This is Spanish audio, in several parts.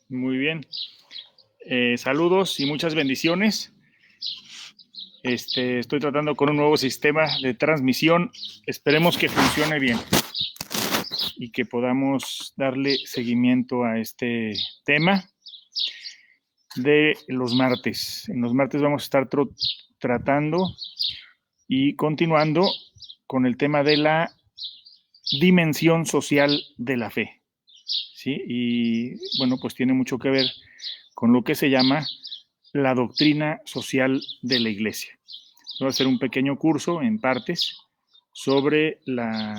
Muy bien. Saludos y muchas bendiciones. Estoy tratando con un nuevo sistema de transmisión. Esperemos que funcione bien y que podamos darle seguimiento a este tema de los martes. En los martes vamos a estar tratando y continuando con el tema de la dimensión social de la fe. ¿Sí? Y bueno, pues tiene mucho que ver con lo que se llama la doctrina social de la Iglesia. Voy a hacer un pequeño curso en partes sobre la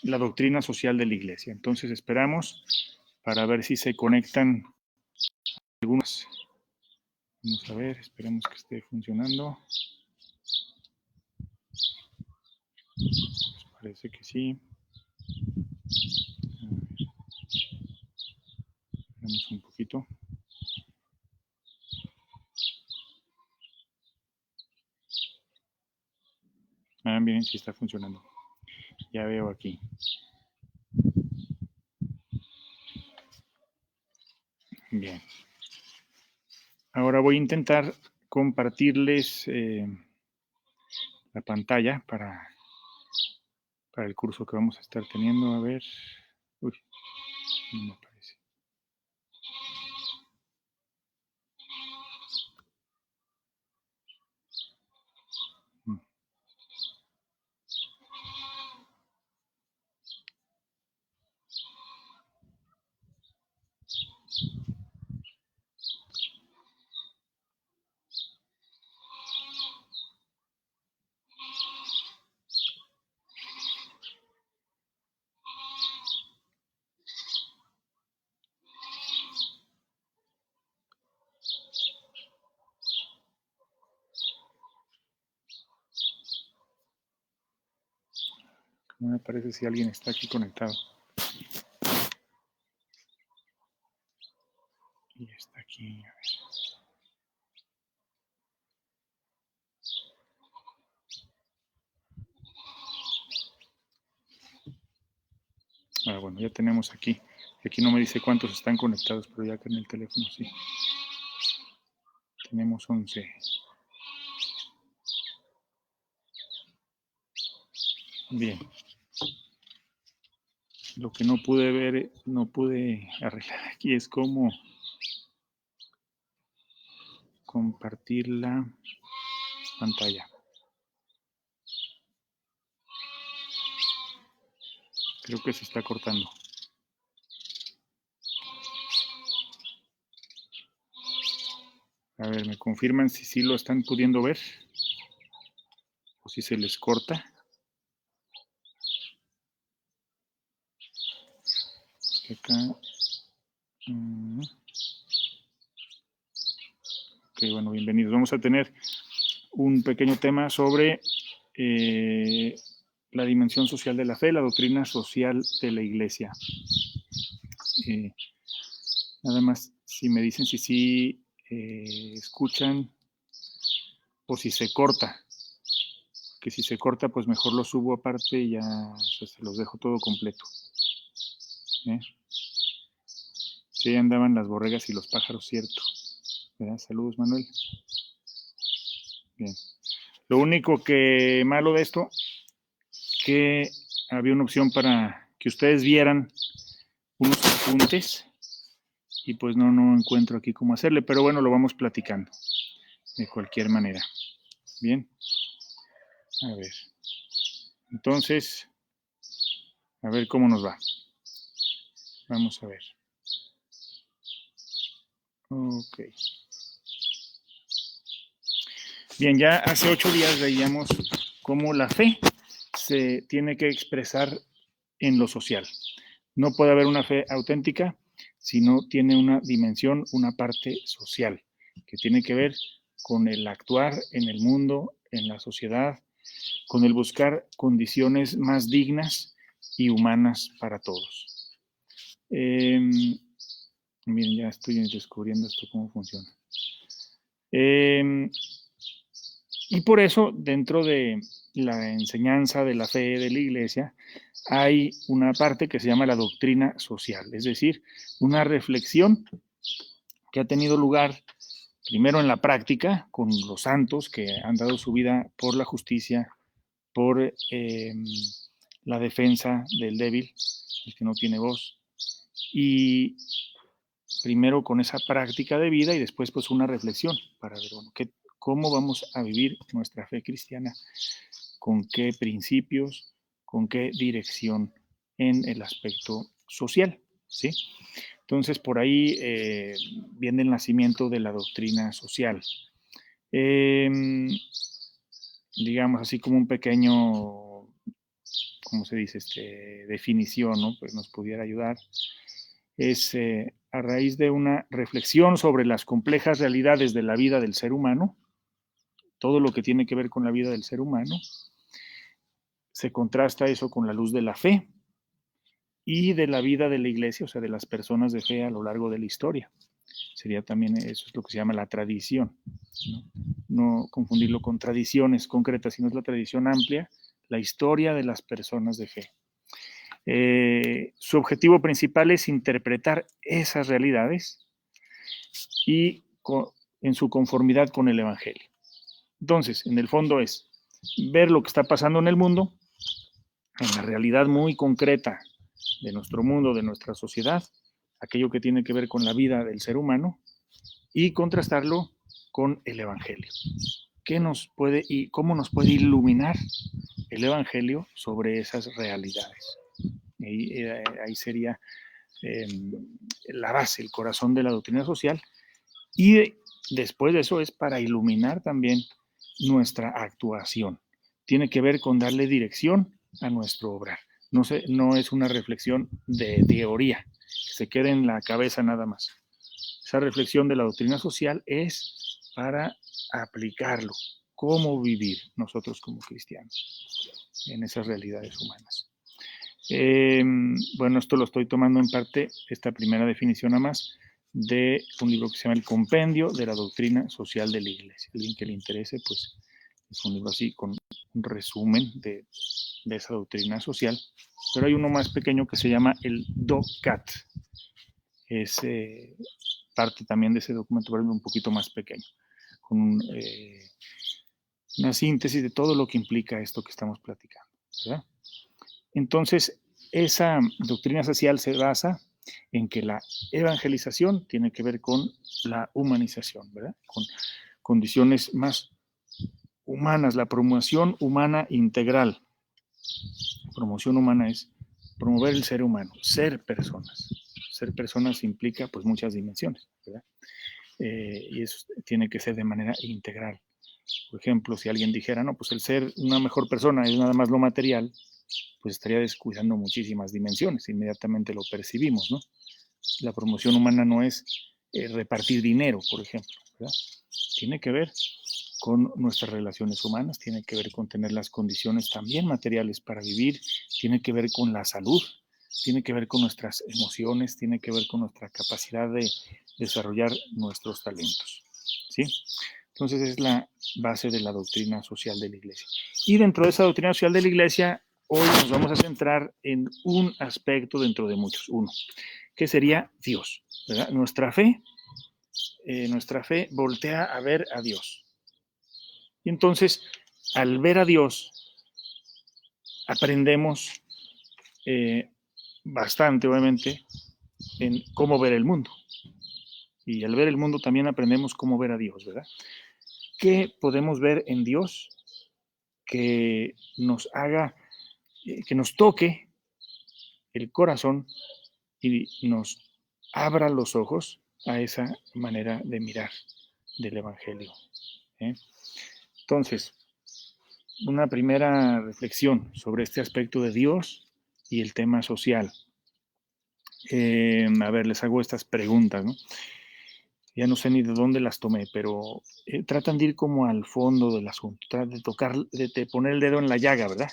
doctrina social de la Iglesia. Entonces esperamos para ver si se conectan algunas. Vamos a ver, esperemos que esté funcionando. Pues parece que sí. Esperemos un poquito. Bien, sí está funcionando. Ya veo aquí. Bien. Ahora voy a intentar compartirles la pantalla para el curso que vamos a estar teniendo. A ver. Uy, no me aparece. No me parece si alguien está aquí conectado. Y está aquí, a ver. Bueno, ya tenemos aquí. Aquí no me dice cuántos están conectados, pero ya que en el teléfono sí. Tenemos 11. Bien. Lo que no pude arreglar aquí es cómo compartir la pantalla. Creo que se está cortando. A ver, ¿me confirman si sí lo están pudiendo ver? ¿O si se les corta? Acá. Ok, bueno, bienvenidos. Vamos a tener un pequeño tema sobre la dimensión social de la fe, la doctrina social de la Iglesia. Nada más, si me dicen si sí escuchan o si se corta. Que si se corta, pues mejor lo subo aparte y ya pues, se los dejo todo completo. Sí, andaban las borregas y los pájaros, cierto. ¿Verdad? Saludos, Manuel. Bien. Lo único que malo de esto, que había una opción para que ustedes vieran unos apuntes y pues no encuentro aquí cómo hacerle, pero bueno, lo vamos platicando de cualquier manera. Bien. A ver. Entonces, a ver cómo nos va. Vamos a ver. Ok. Bien, ya hace 8 días veíamos cómo la fe se tiene que expresar en lo social. No puede haber una fe auténtica si no tiene una dimensión, una parte social, que tiene que ver con el actuar en el mundo, en la sociedad, con el buscar condiciones más dignas y humanas para todos. Miren, ya estoy descubriendo esto cómo funciona. Y por eso, dentro de la enseñanza de la fe de la Iglesia, hay una parte que se llama la doctrina social, es decir, una reflexión que ha tenido lugar primero en la práctica con los santos que han dado su vida por la justicia, por la defensa del débil, el que no tiene voz, y primero con esa práctica de vida y después pues una reflexión para ver, bueno, cómo vamos a vivir nuestra fe cristiana, con qué principios, con qué dirección en el aspecto social, ¿sí? Entonces, por ahí viene el nacimiento de la doctrina social. Digamos así como un pequeño, ¿cómo se dice? Definición, ¿no? Pues nos pudiera ayudar. Es a raíz de una reflexión sobre las complejas realidades de la vida del ser humano, todo lo que tiene que ver con la vida del ser humano, se contrasta eso con la luz de la fe y de la vida de la iglesia, o sea, de las personas de fe a lo largo de la historia. Sería también, eso es lo que se llama la tradición, no confundirlo con tradiciones concretas, sino es la tradición amplia, la historia de las personas de fe. Su objetivo principal es interpretar esas realidades y en su conformidad con el Evangelio. Entonces, en el fondo es ver lo que está pasando en el mundo, en la realidad muy concreta de nuestro mundo, de nuestra sociedad, aquello que tiene que ver con la vida del ser humano, y contrastarlo con el Evangelio. ¿Qué nos puede y cómo nos puede iluminar el Evangelio sobre esas realidades? Ahí sería la base, el corazón de la doctrina social, y después de eso es para iluminar también nuestra actuación. Tiene que ver con darle dirección a nuestro obrar. No es una reflexión de teoría, que se quede en la cabeza nada más. Esa reflexión de la doctrina social es para aplicarlo, cómo vivir nosotros como cristianos en esas realidades humanas. Bueno, esto lo estoy tomando en parte, esta primera definición a más, de un libro que se llama El Compendio de la Doctrina Social de la Iglesia. Alguien que le interese, pues es un libro así con un resumen de esa doctrina social. Pero hay uno más pequeño que se llama el DOCAT. Es parte también de ese documento, pero un poquito más pequeño, con una síntesis de todo lo que implica esto que estamos platicando, ¿verdad? Entonces, esa doctrina social se basa en que la evangelización tiene que ver con la humanización, ¿verdad? Con condiciones más humanas, la promoción humana integral. Promoción humana es promover el ser humano, ser personas. Ser personas implica pues muchas dimensiones, ¿verdad? Y eso tiene que ser de manera integral. Por ejemplo, si alguien dijera, no, pues el ser una mejor persona es nada más lo material, pues estaría descuidando muchísimas dimensiones, inmediatamente lo percibimos, ¿no? La promoción humana no es repartir dinero, por ejemplo, ¿verdad? Tiene que ver con nuestras relaciones humanas, tiene que ver con tener las condiciones también materiales para vivir, tiene que ver con la salud, tiene que ver con nuestras emociones, tiene que ver con nuestra capacidad de desarrollar nuestros talentos, ¿sí? Entonces es la base de la doctrina social de la Iglesia. Y dentro de esa doctrina social de la Iglesia, hoy nos vamos a centrar en un aspecto dentro de muchos, uno, que sería Dios, ¿verdad? Nuestra fe voltea a ver a Dios. Y entonces, al ver a Dios, aprendemos bastante, obviamente, en cómo ver el mundo. Y al ver el mundo también aprendemos cómo ver a Dios, ¿verdad? ¿Qué podemos ver en Dios que nos haga, que nos toque el corazón y nos abra los ojos a esa manera de mirar del Evangelio? Entonces, una primera reflexión sobre este aspecto de Dios y el tema social. A ver, les hago estas preguntas, ¿no? Ya no sé ni de dónde las tomé, pero tratan de ir como al fondo del asunto, tratan de tocar, de poner el dedo en la llaga, ¿verdad?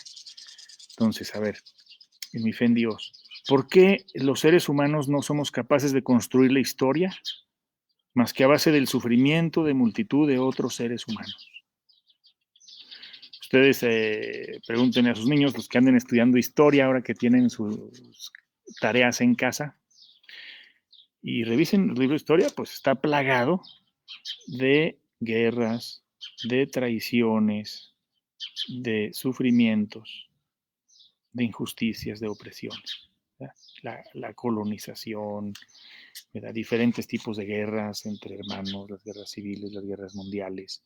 Entonces, a ver, en mi fe en Dios, ¿por qué los seres humanos no somos capaces de construir la historia más que a base del sufrimiento de multitud de otros seres humanos? Ustedes pregunten a sus niños, los que anden estudiando historia, ahora que tienen sus tareas en casa, y revisen el libro de historia, pues está plagado de guerras, de traiciones, de sufrimientos, de injusticias, de opresiones. La colonización, ¿verdad? Diferentes tipos de guerras entre hermanos, las guerras civiles, las guerras mundiales,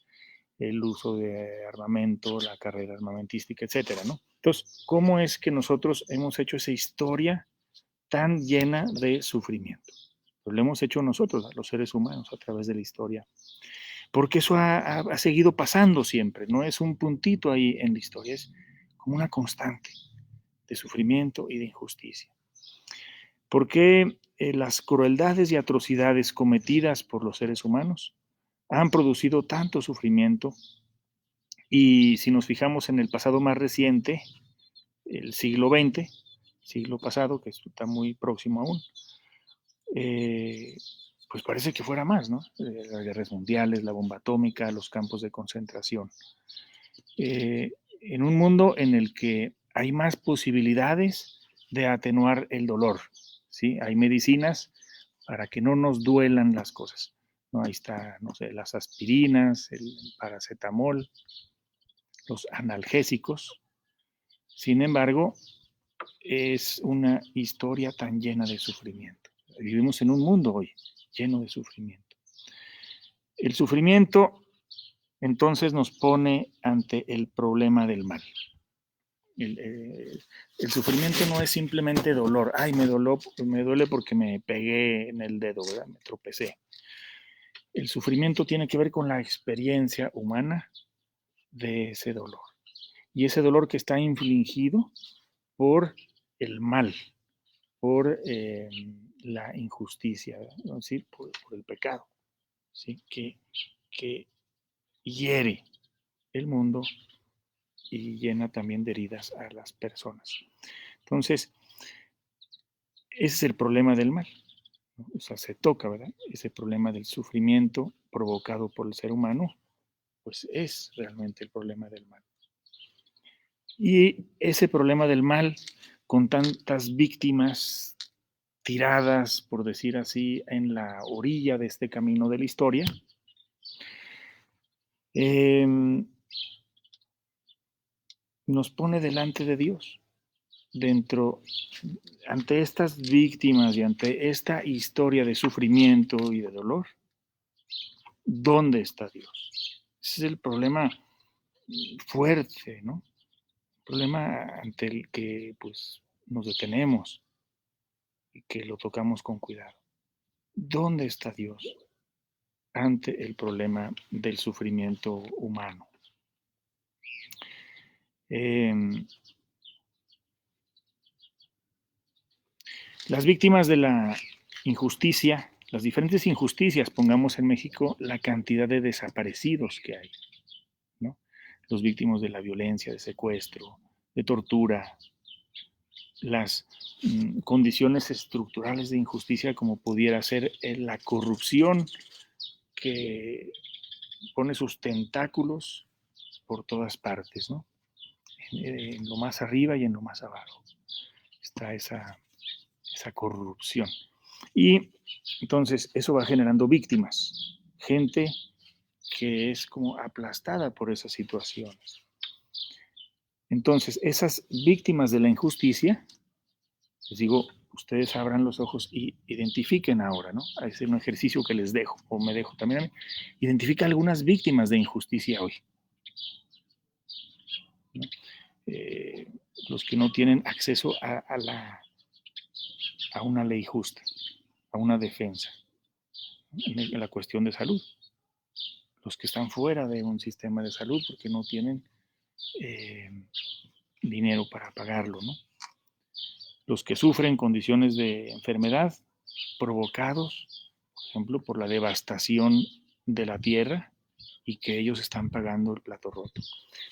el uso de armamento, la carrera armamentística, etcétera, ¿no? Entonces, ¿cómo es que nosotros hemos hecho esa historia tan llena de sufrimiento? Pues lo hemos hecho nosotros, los seres humanos, a través de la historia. Porque eso ha seguido pasando siempre, no es un puntito ahí en la historia, es como una constante de sufrimiento y de injusticia. ¿Por qué las crueldades y atrocidades cometidas por los seres humanos han producido tanto sufrimiento? Y si nos fijamos en el pasado más reciente, el siglo XX, siglo pasado, que está muy próximo aún, pues parece que fuera más, ¿no? Las guerras mundiales, la bomba atómica, los campos de concentración. En un mundo en el que hay más posibilidades de atenuar el dolor, ¿sí? Hay medicinas para que no nos duelan las cosas, ¿no? Ahí está, no sé, las aspirinas, el paracetamol, los analgésicos. Sin embargo, es una historia tan llena de sufrimiento. Vivimos en un mundo hoy lleno de sufrimiento. El sufrimiento entonces nos pone ante el problema del mal. El sufrimiento no es simplemente dolor. Ay, me duele porque me pegué en el dedo, ¿verdad? Me tropecé. El sufrimiento tiene que ver con la experiencia humana de ese dolor. Y ese dolor que está infligido por el mal, por la injusticia, ¿no? Es decir, por el pecado, ¿sí? Que hiere el mundo y llena también de heridas a las personas. Entonces, ese es el problema del mal, ¿no? O sea, se toca, ¿verdad? Ese problema del sufrimiento provocado por el ser humano, pues es realmente el problema del mal. Y ese problema del mal, con tantas víctimas tiradas, por decir así, en la orilla de este camino de la historia, nos pone delante de Dios. Ante estas víctimas y ante esta historia de sufrimiento y de dolor, ¿dónde está Dios? Ese es el problema fuerte, ¿no? El problema ante el que pues nos detenemos y que lo tocamos con cuidado. ¿Dónde está Dios ante el problema del sufrimiento humano? Las víctimas de la injusticia, las diferentes injusticias, pongamos en México la cantidad de desaparecidos que hay, ¿no? Los víctimas de la violencia, de secuestro, de tortura, las condiciones estructurales de injusticia como pudiera ser la corrupción que pone sus tentáculos por todas partes, ¿no? En lo más arriba y en lo más abajo está esa corrupción. Y entonces eso va generando víctimas, gente que es como aplastada por esas situaciones. Entonces, esas víctimas de la injusticia, les digo, ustedes abran los ojos y identifiquen ahora, ¿no? Es un ejercicio que les dejo, o me dejo también a mí. Identifica algunas víctimas de injusticia hoy, ¿no? Los que no tienen acceso a una ley justa, a una defensa, en la cuestión de salud. Los que están fuera de un sistema de salud porque no tienen dinero para pagarlo, ¿no? Los que sufren condiciones de enfermedad provocados, por ejemplo, por la devastación de la tierra y que ellos están pagando el plato roto.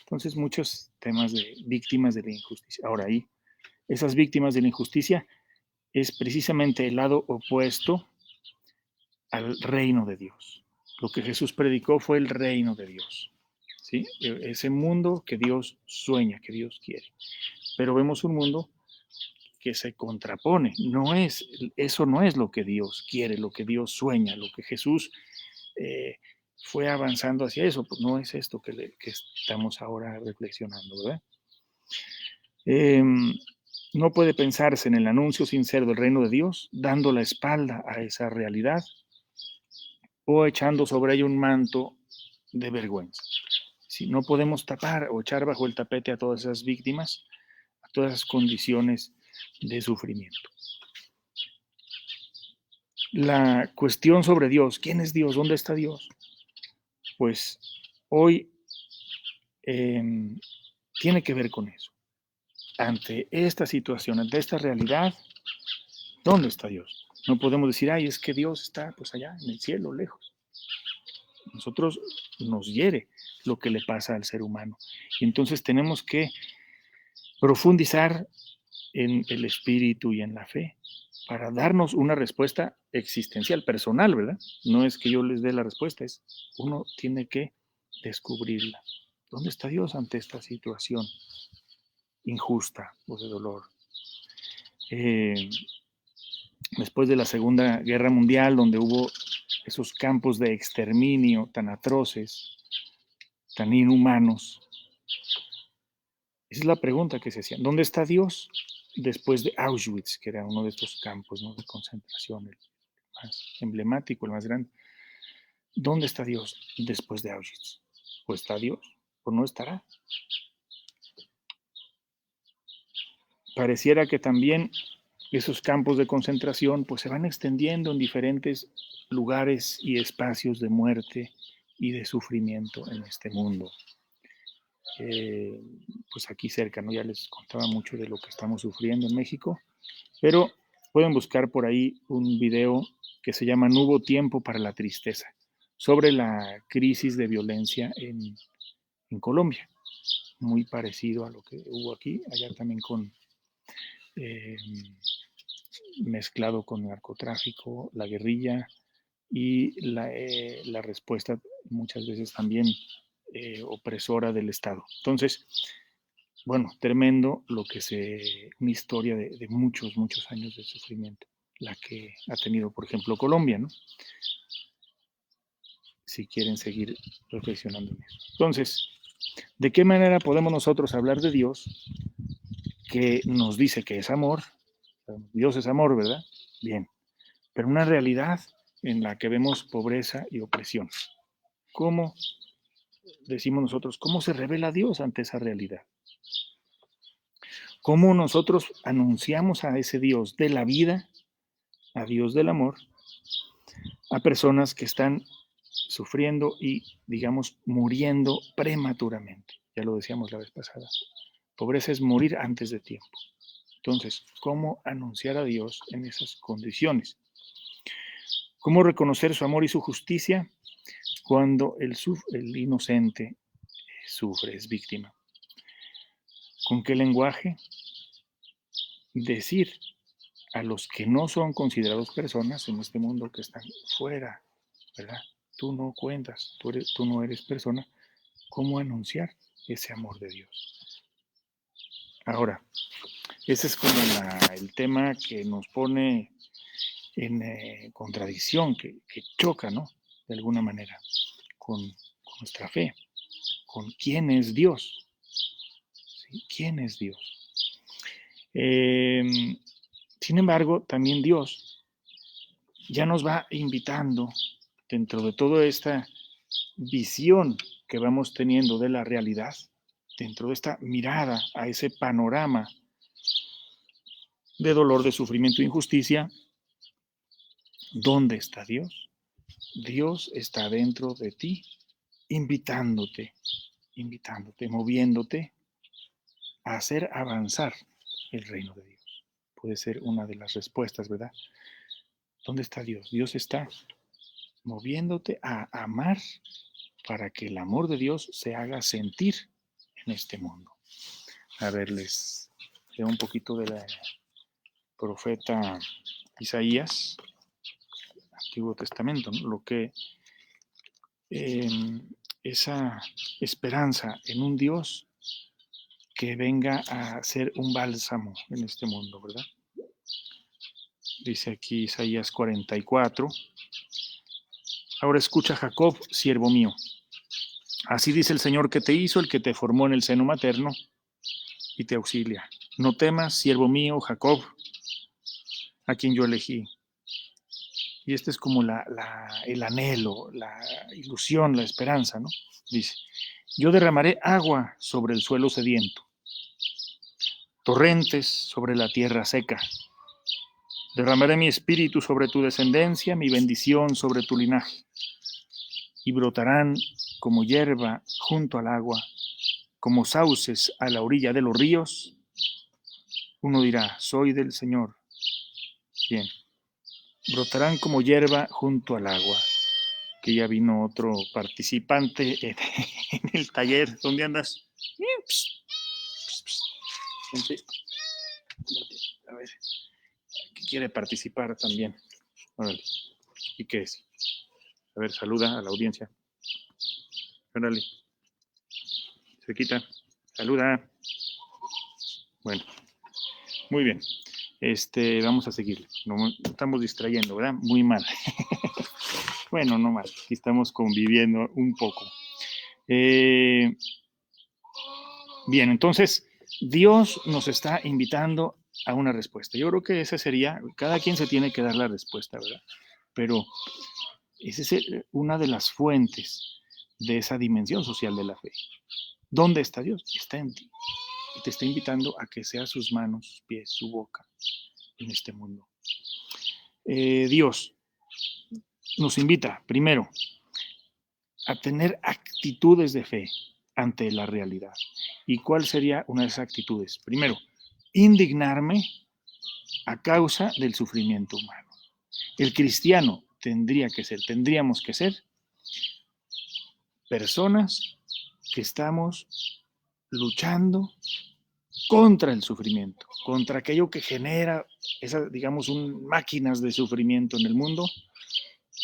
Entonces, muchos temas de víctimas de la injusticia. Ahora, ahí, esas víctimas de la injusticia es precisamente el lado opuesto al reino de Dios. Lo que Jesús predicó fue el reino de Dios, ¿sí? Ese mundo que Dios sueña, que Dios quiere. Pero vemos un mundo que se contrapone. Eso no es lo que Dios quiere, lo que Dios sueña, lo que Jesús eh, fue avanzando hacia eso. Pues no es esto que estamos ahora reflexionando, ¿verdad? No puede pensarse en el anuncio sincero del reino de Dios dando la espalda a esa realidad o echando sobre ella un manto de vergüenza. Si no podemos tapar o echar bajo el tapete a todas esas víctimas, a todas esas condiciones de sufrimiento. La cuestión sobre Dios, ¿quién es Dios? ¿Dónde está Dios? Pues hoy eh, tiene que ver con eso. Ante esta situación, ante esta realidad, ¿dónde está Dios? No podemos decir, ay, es que Dios está pues allá en el cielo, lejos. Nosotros nos hiere lo que le pasa al ser humano. Y entonces tenemos que profundizar en el espíritu y en la fe para darnos una respuesta existencial, personal, ¿verdad? No es que yo les dé la respuesta, es uno tiene que descubrirla. ¿Dónde está Dios ante esta situación injusta o de dolor? Eh, Después de la Segunda Guerra Mundial, donde hubo esos campos de exterminio tan atroces, tan inhumanos, esa es la pregunta que se hacían. ¿Dónde está Dios después de Auschwitz, que era uno de estos campos, ¿no?, de concentración, el más emblemático, el más grande? ¿Dónde está Dios después de Auschwitz? ¿O está Dios o no estará? Pareciera que también esos campos de concentración pues se van extendiendo en diferentes lugares y espacios de muerte y de sufrimiento en este mundo. Pues aquí cerca, ¿no? Ya les contaba mucho de lo que estamos sufriendo en México, pero pueden buscar por ahí un video que se llama No hubo tiempo para la tristeza, sobre la crisis de violencia en Colombia, muy parecido a lo que hubo aquí, allá también con eh, mezclado con narcotráfico, la guerrilla y la respuesta muchas veces también opresora del Estado. Entonces, bueno, tremendo una historia de muchos, muchos años de sufrimiento, la que ha tenido, por ejemplo, Colombia, ¿no? Si quieren seguir reflexionando en eso. Entonces, ¿de qué manera podemos nosotros hablar de Dios que nos dice que es amor? Dios es amor, ¿verdad? Bien, pero una realidad en la que vemos pobreza y opresión. ¿Cómo decimos nosotros? ¿Cómo se revela Dios ante esa realidad? ¿Cómo nosotros anunciamos a ese Dios de la vida, a Dios del amor, a personas que están sufriendo y, digamos, muriendo prematuramente? Ya lo decíamos la vez pasada. Pobreza es morir antes de tiempo. Entonces, ¿cómo anunciar a Dios en esas condiciones? ¿Cómo reconocer su amor y su justicia cuando el inocente sufre, es víctima? ¿Con qué lenguaje decir a los que no son considerados personas en este mundo, que están fuera, ¿verdad? Tú no cuentas, tú no eres persona? ¿Cómo anunciar ese amor de Dios? Ahora, ese es como el tema que nos pone en contradicción, que choca, ¿no? De alguna manera, con nuestra fe, con quién es Dios. ¿Sí? ¿Quién es Dios? Sin embargo, también Dios ya nos va invitando, dentro de toda esta visión que vamos teniendo de la realidad, dentro de esta mirada a ese panorama de dolor, de sufrimiento e injusticia, ¿dónde está Dios? Dios está dentro de ti, invitándote, moviéndote a hacer avanzar el reino de Dios. Puede ser una de las respuestas, ¿verdad? ¿Dónde está Dios? Dios está moviéndote a amar para que el amor de Dios se haga sentir en este mundo. A ver, les leo un poquito de la profeta Isaías, Antiguo Testamento, ¿no? Lo que esa esperanza en un Dios que venga a ser un bálsamo en este mundo, ¿verdad? Dice aquí Isaías 44. Ahora escucha, Jacob, siervo mío. Así dice el Señor que te hizo, el que te formó en el seno materno y te auxilia. No temas, siervo mío, Jacob, a quien yo elegí. Y este es como el anhelo, la ilusión, la esperanza, ¿no? Dice, yo derramaré agua sobre el suelo sediento, torrentes sobre la tierra seca. Derramaré mi espíritu sobre tu descendencia, mi bendición sobre tu linaje. Y brotarán como hierba junto al agua, como sauces a la orilla de los ríos. Uno dirá, soy del Señor. Bien. Brotarán como hierba junto al agua. Que ya vino otro participante en el taller. ¿Dónde andas? Gente, a ver, que quiere participar también. Órale. ¿Y qué es? A ver, saluda a la audiencia. Órale. Se quita. Saluda. Bueno, muy bien. Vamos a seguir. No estamos distrayendo, ¿verdad? Muy mal. Bueno, no mal. Aquí estamos conviviendo un poco. Bien, entonces, Dios nos está invitando a una respuesta. Yo creo que esa sería, cada quien se tiene que dar la respuesta, ¿verdad? Pero esa es una de las fuentes de esa dimensión social de la fe. ¿Dónde está Dios? Está en ti. Y te está invitando a que sea sus manos, sus pies, su boca en este mundo. Dios nos invita, primero, a tener actitudes de fe ante la realidad. ¿Y cuál sería una de esas actitudes? Primero, indignarme a causa del sufrimiento humano. El cristiano tendríamos que ser personas que estamos luchando contra el sufrimiento, contra aquello que genera esas, digamos, máquinas de sufrimiento en el mundo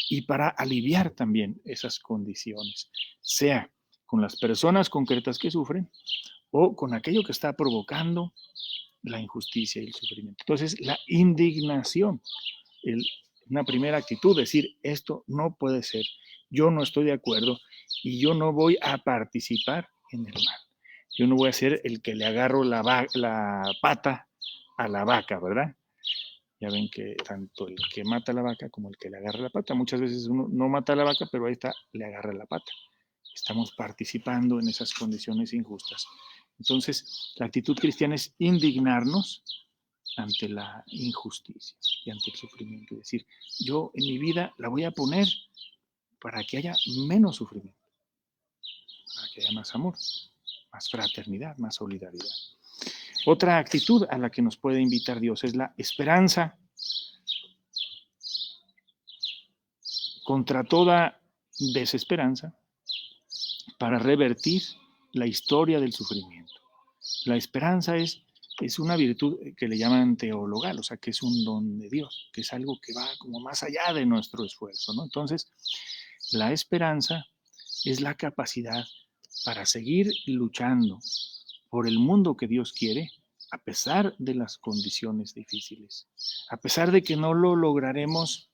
y para aliviar también esas condiciones, sea con las personas concretas que sufren o con aquello que está provocando la injusticia y el sufrimiento. Entonces, la indignación, una primera actitud, decir, esto no puede ser, yo no estoy de acuerdo y yo no voy a participar en el mal. Yo no voy a ser el que le agarro la pata a la vaca, ¿verdad? Ya ven que tanto el que mata la vaca como el que le agarra la pata, muchas veces uno no mata a la vaca, pero ahí está, le agarra la pata. Estamos participando en esas condiciones injustas. Entonces, la actitud cristiana es indignarnos ante la injusticia y ante el sufrimiento. Es decir, yo en mi vida la voy a poner para que haya menos sufrimiento, para que haya más amor, más fraternidad, más solidaridad. Otra actitud a la que nos puede invitar Dios es la esperanza contra toda desesperanza para revertir la historia del sufrimiento. La esperanza es una virtud que le llaman teologal, o sea, que es un don de Dios, que es algo que va como más allá de nuestro esfuerzo, ¿no? Entonces, la esperanza es la capacidad para seguir luchando por el mundo que Dios quiere, a pesar de las condiciones difíciles, a pesar de que no lo lograremos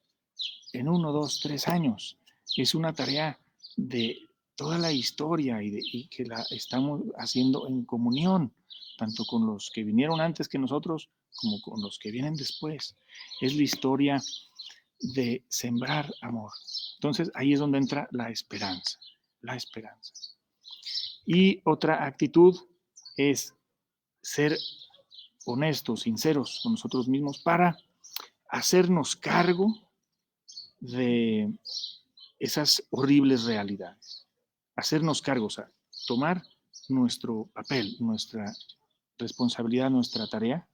en 1, 2, 3 años. Es una tarea de toda la historia y que la estamos haciendo en comunión, tanto con los que vinieron antes que nosotros como con los que vienen después. Es la historia de sembrar amor. Entonces ahí es donde entra la esperanza, la esperanza. Y otra actitud es ser honestos, sinceros con nosotros mismos para hacernos cargo de esas horribles realidades. Hacernos cargo, o sea, tomar nuestro papel, nuestra responsabilidad, nuestra tarea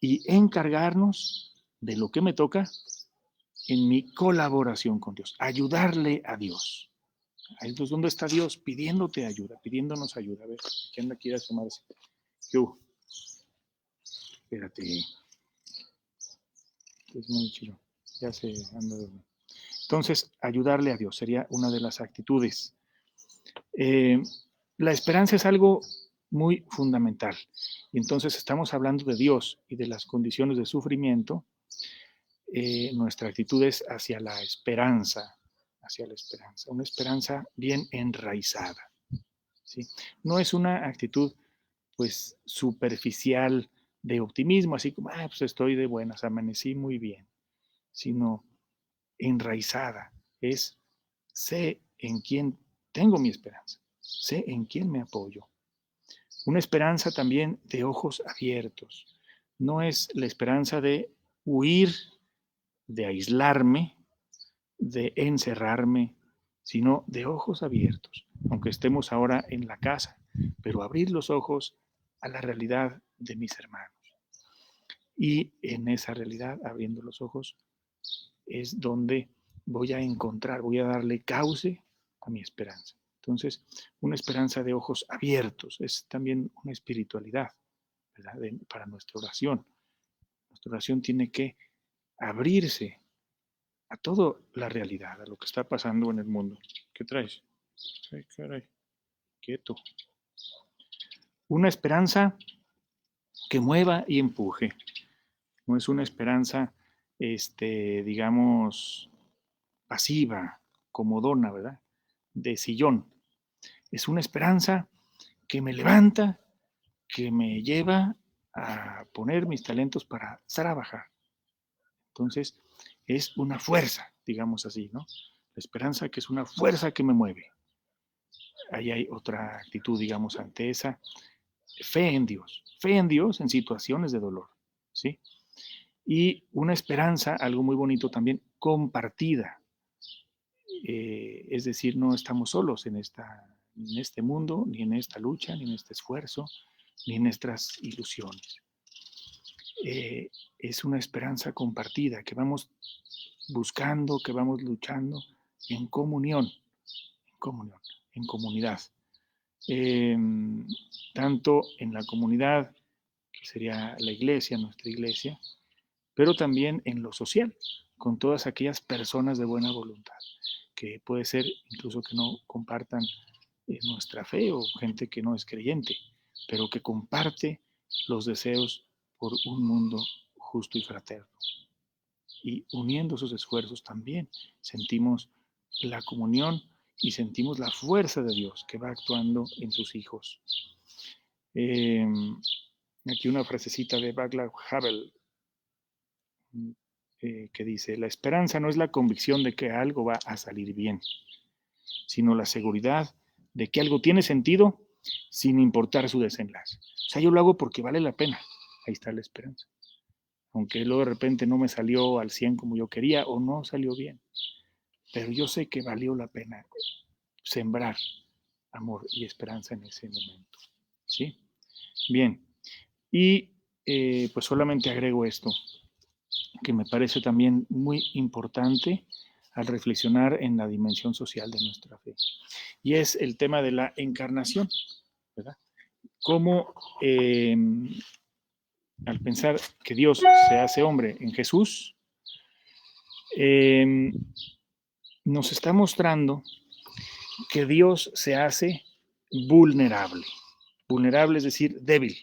y encargarnos de lo que me toca en mi colaboración con Dios, ayudarle a Dios. Ahí es donde está Dios pidiéndote ayuda, pidiéndonos ayuda. A ver, ¿quién la quiere asomarse? Yo. Espérate. Es muy chido. Ya se anda. Entonces, ayudarle a Dios sería una de las actitudes. La esperanza es algo muy fundamental. Y entonces estamos hablando de Dios y de las condiciones de sufrimiento. Nuestra actitud es hacia la esperanza, una esperanza bien enraizada, ¿sí? No es una actitud pues superficial de optimismo, así como, pues estoy de buenas, amanecí muy bien, sino enraizada, es sé en quién tengo mi esperanza, sé en quién me apoyo. Una esperanza también de ojos abiertos, no es la esperanza de huir, de aislarme, de encerrarme, sino de ojos abiertos, aunque estemos ahora en la casa, pero abrir los ojos a la realidad de mis hermanos. Y en esa realidad, abriendo los ojos, es donde voy a encontrar, voy a darle cauce a mi esperanza. Entonces, una esperanza de ojos abiertos es también una espiritualidad, ¿verdad? Para nuestra oración. Nuestra oración tiene que abrirse a toda la realidad, a lo que está pasando en el mundo. ¿Qué traes? Ay, caray, quieto. Una esperanza que mueva y empuje. No es una esperanza, digamos, pasiva, comodona, ¿verdad? De sillón. Es una esperanza que me levanta, que me lleva a poner mis talentos para trabajar. Entonces, es una fuerza, digamos así, ¿no? La esperanza que es una fuerza que me mueve. Ahí hay otra actitud, digamos, ante esa fe en Dios en situaciones de dolor, ¿sí? Y una esperanza, algo muy bonito también, compartida. Es decir, no estamos solos en este mundo, ni en esta lucha, ni en este esfuerzo, ni en nuestras ilusiones. Es una esperanza compartida que vamos buscando, que vamos luchando en comunión, en comunidad. Eh, Tanto en la comunidad, que sería la iglesia, nuestra iglesia, pero también en lo social, con todas aquellas personas de buena voluntad, que puede ser incluso que no compartan nuestra fe o gente que no es creyente, pero que comparte los deseos por un mundo justo y fraterno. Y uniendo sus esfuerzos también sentimos la comunión y sentimos la fuerza de Dios que va actuando en sus hijos. Eh, Aquí una frasecita de Václav Havel que dice, la esperanza no es la convicción de que algo va a salir bien, sino la seguridad de que algo tiene sentido sin importar su desenlace. O sea, yo lo hago porque vale la pena. Ahí está la esperanza. Aunque luego de repente no me salió al 100 como yo quería o no salió bien. Pero yo sé que valió la pena sembrar amor y esperanza en ese momento. ¿Sí? Bien. Y pues solamente agrego esto, que me parece también muy importante al reflexionar en la dimensión social de nuestra fe. Y es el tema de la encarnación, ¿verdad? Cómo al pensar que Dios se hace hombre en Jesús, nos está mostrando que Dios se hace vulnerable. Vulnerable es decir, débil.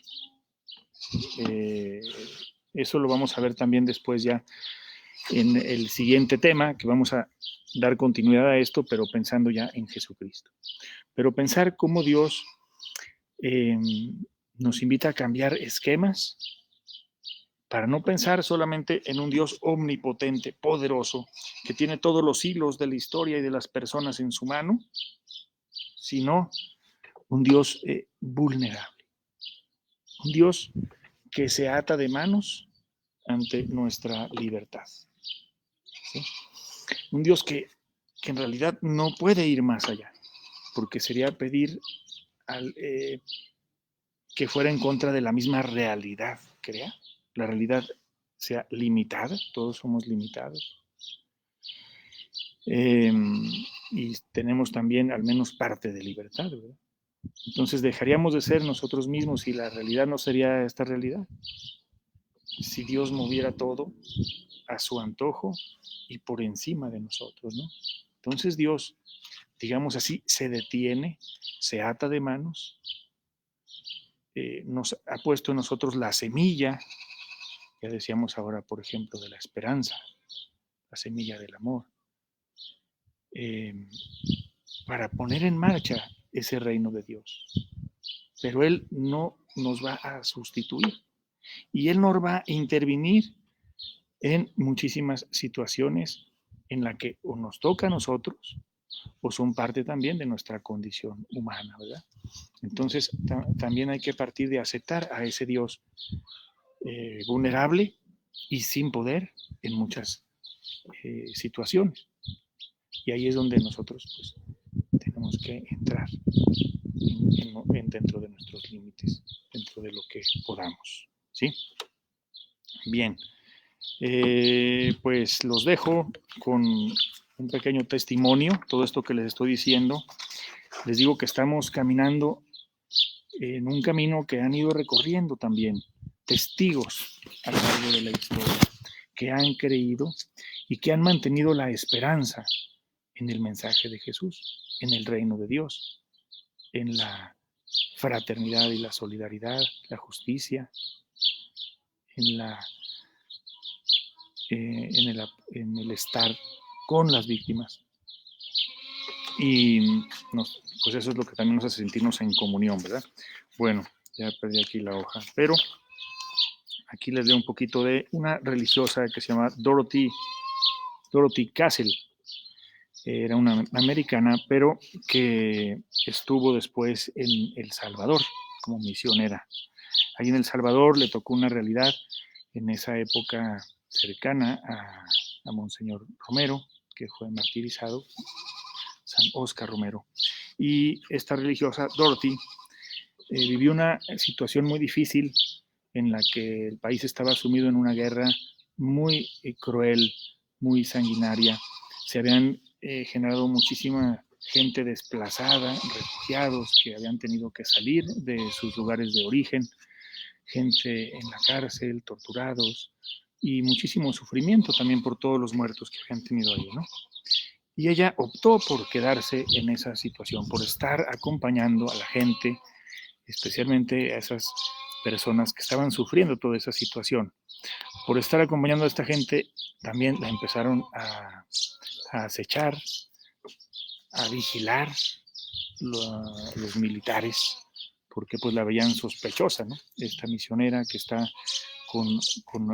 Eso lo vamos a ver también después ya en el siguiente tema, que vamos a dar continuidad a esto, pero pensando ya en Jesucristo. Pero pensar cómo Dios nos invita a cambiar esquemas para no pensar solamente en un Dios omnipotente, poderoso, que tiene todos los hilos de la historia y de las personas en su mano, sino un Dios vulnerable, un Dios que se ata de manos ante nuestra libertad. ¿Sí? Un Dios que en realidad no puede ir más allá, porque sería pedir que fuera en contra de la misma realidad, crea. La realidad sea limitada, todos somos limitados. Y tenemos también al menos parte de libertad, ¿verdad? Entonces dejaríamos de ser nosotros mismos y la realidad no sería esta realidad. Si Dios moviera todo a su antojo y por encima de nosotros, ¿no? Entonces Dios digamos así, se detiene, se ata de manos, nos ha puesto en nosotros la semilla, ya decíamos ahora, por ejemplo, de la esperanza, la semilla del amor, para poner en marcha ese reino de Dios. Pero Él no nos va a sustituir y Él nos va a intervenir en muchísimas situaciones en las que o nos toca a nosotros o son parte también de nuestra condición humana, ¿verdad? Entonces también hay que partir de aceptar a ese Dios vulnerable y sin poder en muchas situaciones. Y ahí es donde nosotros pues, tenemos que entrar dentro de nuestros límites, dentro de lo que podamos. ¿Sí? Bien, pues los dejo con un pequeño testimonio, todo esto que les estoy diciendo. Les digo que estamos caminando en un camino que han ido recorriendo también testigos a lo largo de la historia, que han creído y que han mantenido la esperanza en el mensaje de Jesús, en el reino de Dios, en la fraternidad y la solidaridad, la justicia, en el estar con las víctimas. Y pues eso es lo que también nos hace sentirnos en comunión, ¿verdad? Bueno, ya perdí aquí la hoja, pero aquí les leo un poquito de una religiosa que se llama Dorothy Castle. Era una americana, pero que estuvo después en El Salvador como misionera. Ahí en El Salvador le tocó una realidad en esa época cercana a Monseñor Romero, que fue martirizado, San Oscar Romero. Y esta religiosa, Dorothy, vivió una situación muy difícil en la que el país estaba sumido en una guerra muy cruel, muy sanguinaria. Se habían generado muchísima gente desplazada, refugiados que habían tenido que salir de sus lugares de origen, gente en la cárcel, torturados y muchísimo sufrimiento también por todos los muertos que habían tenido ahí, ¿no? Y ella optó por quedarse en esa situación, por estar acompañando a la gente, especialmente a esas personas que estaban sufriendo toda esa situación. Por estar acompañando a esta gente, también la empezaron a acechar, a vigilar los militares, porque pues la veían sospechosa, ¿no? Esta misionera que está con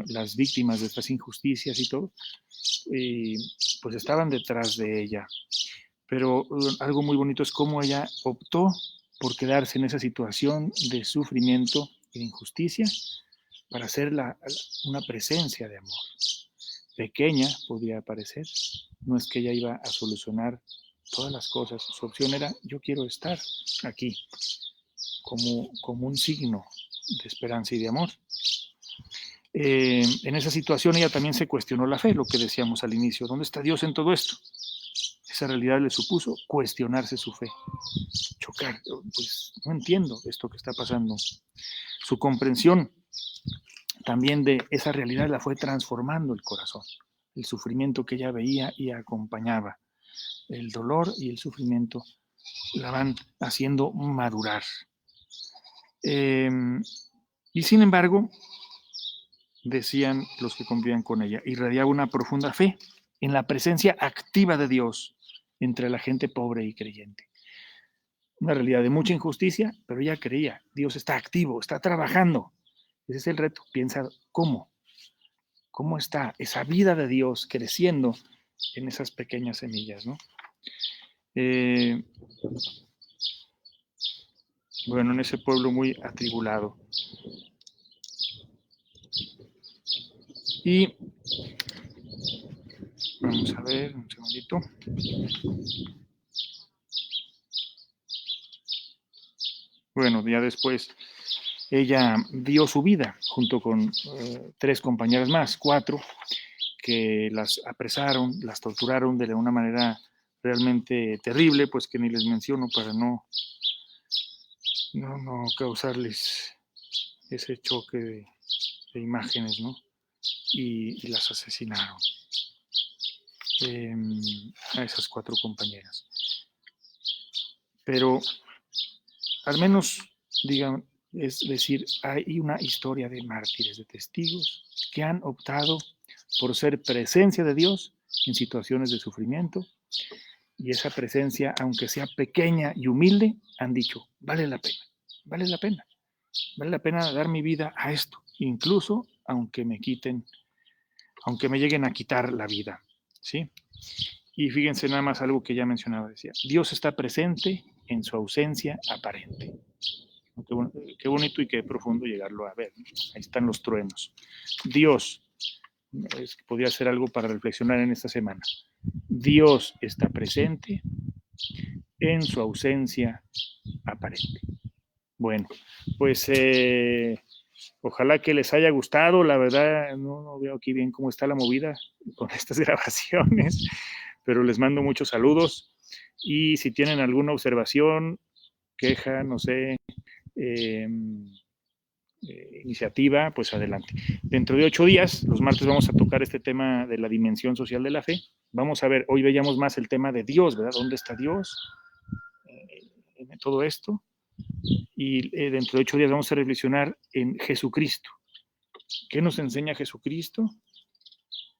las víctimas de estas injusticias y todo, pues estaban detrás de ella. Pero algo muy bonito es cómo ella optó por quedarse en esa situación de sufrimiento y de injusticia para ser una presencia de amor. Pequeña podría parecer, no es que ella iba a solucionar todas las cosas, su opción era yo quiero estar aquí como un signo de esperanza y de amor. En esa situación ella también se cuestionó la fe, lo que decíamos al inicio, ¿dónde está Dios en todo esto? Esa realidad le supuso cuestionarse su fe, chocar, pues no entiendo esto que está pasando. Su comprensión también de esa realidad la fue transformando el corazón, el sufrimiento que ella veía y acompañaba, el dolor y el sufrimiento la van haciendo madurar. Y sin embargo, decían los que convivían con ella, irradiaba una profunda fe en la presencia activa de Dios entre la gente pobre y creyente. Una realidad de mucha injusticia, pero ella creía, Dios está activo, está trabajando. Ese es el reto. Piensa, ¿cómo? ¿Cómo está esa vida de Dios creciendo en esas pequeñas semillas, ¿no? Bueno, en ese pueblo muy atribulado. Y vamos a ver, un segundito. Bueno, ya después ella dio su vida junto con 3 compañeras más, 4, que las apresaron, las torturaron de una manera realmente terrible, pues que ni les menciono para no causarles ese choque de imágenes, ¿no? Y las asesinaron a esas 4 compañeras. pero al menos, digan, es decir, hay una historia de mártires, de testigos que han optado por ser presencia de Dios en situaciones de sufrimiento, y esa presencia, aunque sea pequeña y humilde, han dicho, vale la pena, vale la pena, vale la pena dar mi vida a esto, incluso aunque me quiten, aunque me lleguen a quitar la vida, ¿sí? Y fíjense nada más algo que ya mencionaba, decía, Dios está presente en su ausencia aparente. Qué bonito y qué profundo llegarlo a ver, ¿no? Ahí están los truenos. Dios, podría ser algo para reflexionar en esta semana. Dios está presente en su ausencia aparente. Bueno, pues ojalá que les haya gustado. La verdad, no veo aquí bien cómo está la movida con estas grabaciones, pero les mando muchos saludos. Y si tienen alguna observación, queja, no sé, iniciativa, pues adelante. Dentro de 8 días, los martes, vamos a tocar este tema de la dimensión social de la fe. Vamos a ver, hoy veíamos más el tema de Dios, ¿verdad? ¿Dónde está Dios en todo esto? Y dentro de 8 días vamos a reflexionar en Jesucristo. ¿Qué nos enseña Jesucristo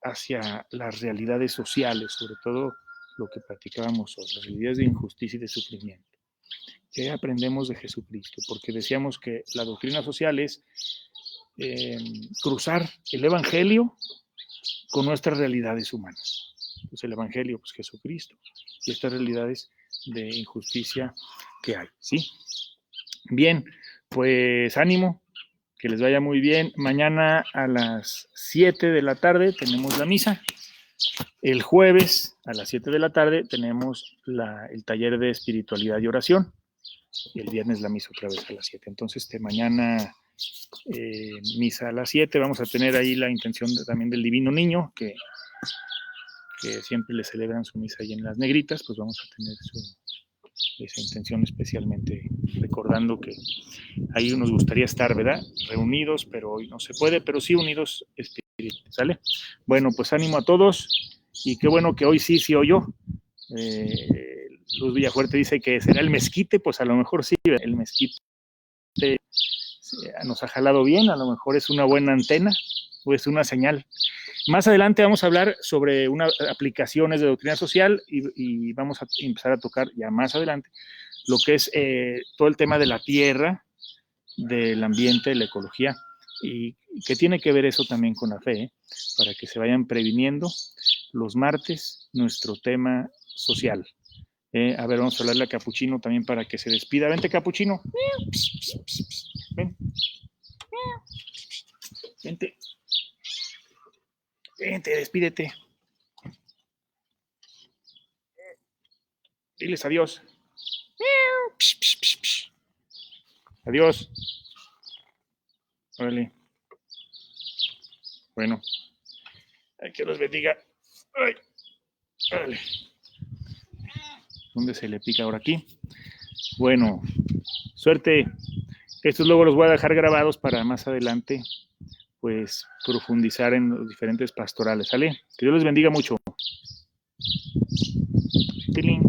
hacia las realidades sociales, sobre todo lo que platicábamos hoy, las realidades de injusticia y de sufrimiento? ¿Qué aprendemos de Jesucristo? Porque decíamos que la doctrina social es cruzar el Evangelio con nuestras realidades humanas. Pues el Evangelio, pues Jesucristo, y estas realidades de injusticia que hay, ¿sí? Bien, pues ánimo, que les vaya muy bien. Mañana a las 7 de la tarde tenemos la misa. El jueves a las 7 de la tarde tenemos el taller de espiritualidad y oración. Y el viernes la misa otra vez a las 7. Entonces, mañana misa a las 7. Vamos a tener ahí la intención también del Divino Niño, que siempre le celebran su misa ahí en Las Negritas. Pues vamos a tener esa intención, especialmente recordando que ahí nos gustaría estar, ¿verdad? Reunidos, pero hoy no se puede, pero sí unidos espiritualmente, ¿sale? Bueno, pues ánimo a todos, y qué bueno que hoy sí oyó. Luz Villafuerte dice que será el mezquite, pues a lo mejor sí, el mezquite nos ha jalado bien, a lo mejor es una buena antena o es una señal. Más adelante vamos a hablar sobre aplicaciones de doctrina social, y vamos a empezar a tocar ya más adelante lo que es todo el tema de la tierra, del ambiente, de la ecología, y que tiene que ver eso también con la fe, para que se vayan previniendo. Los martes, nuestro tema social. A ver, vamos a hablarle a Capuchino también para que se despida. Vente, Capuchino. Ven. Vente. Vente, despídete. Diles adiós. Adiós. Órale. Bueno. Que los bendiga. Ay. Órale. ¿Dónde se le pica ahora? Aquí. Bueno, suerte. Estos luego los voy a dejar grabados para más adelante, pues, profundizar en los diferentes pastorales, ¿sale? Que Dios les bendiga mucho. Tilín.